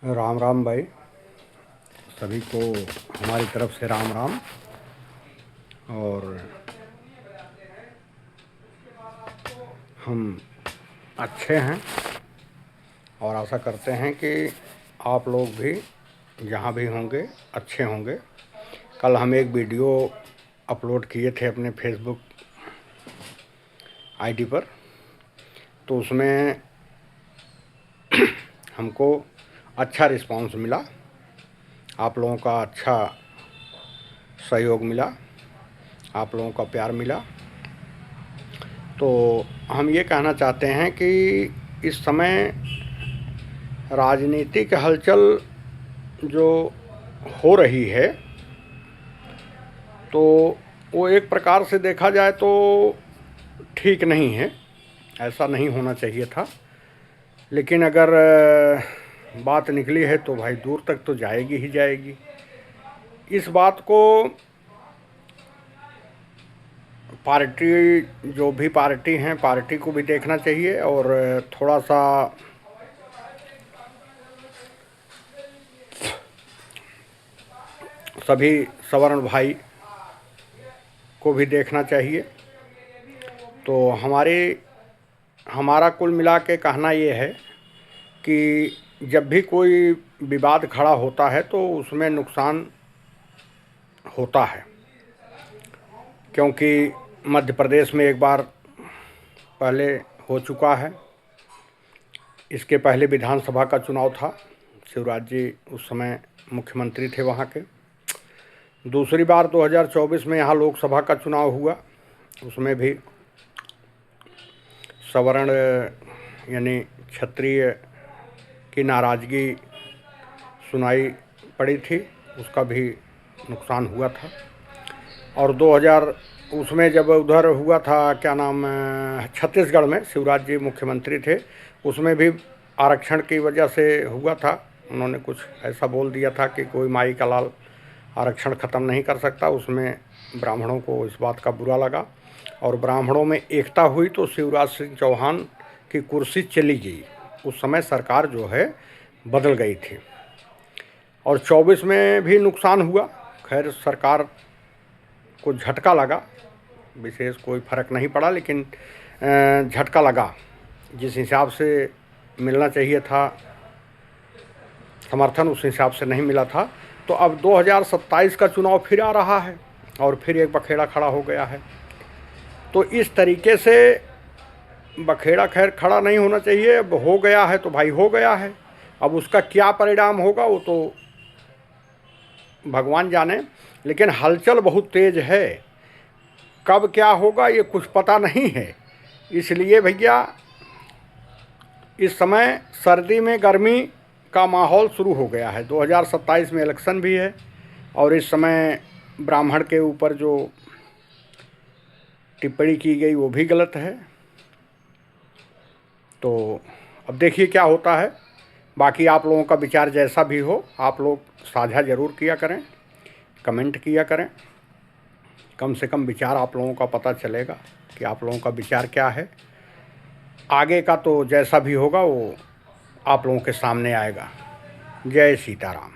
राम राम भाई, सभी को हमारी तरफ से राम राम। और हम अच्छे हैं और आशा करते हैं कि आप लोग भी जहाँ भी होंगे अच्छे होंगे। कल हम एक वीडियो अपलोड किए थे अपने फेसबुक आईडी पर, तो उसमें हमको अच्छा रिस्पांस मिला, आप लोगों का अच्छा सहयोग मिला, आप लोगों का प्यार मिला। तो हम ये कहना चाहते हैं कि इस समय राजनीतिक हलचल जो हो रही है, तो वो एक प्रकार से देखा जाए तो ठीक नहीं है, ऐसा नहीं होना चाहिए था। लेकिन अगर बात निकली है तो भाई दूर तक तो जाएगी ही जाएगी। इस बात को पार्टी, जो भी पार्टी हैं, पार्टी को भी देखना चाहिए और थोड़ा सा सभी सवर्ण भाई को भी देखना चाहिए। तो हमारा कुल मिला के कहना ये है कि जब भी कोई विवाद खड़ा होता है तो उसमें नुकसान होता है, क्योंकि मध्य प्रदेश में एक बार पहले हो चुका है। इसके पहले विधानसभा का चुनाव था, शिवराज जी उस समय मुख्यमंत्री थे वहाँ के। दूसरी बार 2024 में यहाँ लोकसभा का चुनाव हुआ, उसमें भी सवर्ण यानी क्षत्रिय की नाराज़गी सुनाई पड़ी थी, उसका भी नुकसान हुआ था। और 2000 उसमें जब उधर हुआ था, क्या नाम, छत्तीसगढ़ में शिवराज जी मुख्यमंत्री थे, उसमें भी आरक्षण की वजह से हुआ था। उन्होंने कुछ ऐसा बोल दिया था कि कोई माई का लाल आरक्षण ख़त्म नहीं कर सकता। उसमें ब्राह्मणों को इस बात का बुरा लगा और ब्राह्मणों में एकता हुई तो शिवराज सिंह चौहान की कुर्सी चली गई। उस समय सरकार जो है बदल गई थी और 24 में भी नुकसान हुआ। खैर सरकार को झटका लगा, विशेष कोई फ़र्क नहीं पड़ा, लेकिन झटका लगा। जिस हिसाब से मिलना चाहिए था समर्थन, उस हिसाब से नहीं मिला था। तो अब 2027 का चुनाव फिर आ रहा है और फिर एक बखेड़ा खड़ा हो गया है। तो इस तरीके से बखेड़ा खैर खड़ा नहीं होना चाहिए। अब हो गया है तो भाई हो गया है, अब उसका क्या परिणाम होगा वो तो भगवान जाने। लेकिन हलचल बहुत तेज़ है, कब क्या होगा ये कुछ पता नहीं है। इसलिए भैया इस समय सर्दी में गर्मी का माहौल शुरू हो गया है। 2027 में इलेक्शन भी है और इस समय ब्राह्मण के ऊपर जो टिप्पणी की गई वो भी गलत है। तो अब देखिए क्या होता है। बाकी आप लोगों का विचार जैसा भी हो, आप लोग साझा ज़रूर किया करें, कमेंट किया करें। कम से कम विचार आप लोगों का पता चलेगा कि आप लोगों का विचार क्या है। आगे का तो जैसा भी होगा वो आप लोगों के सामने आएगा। जय सीताराम।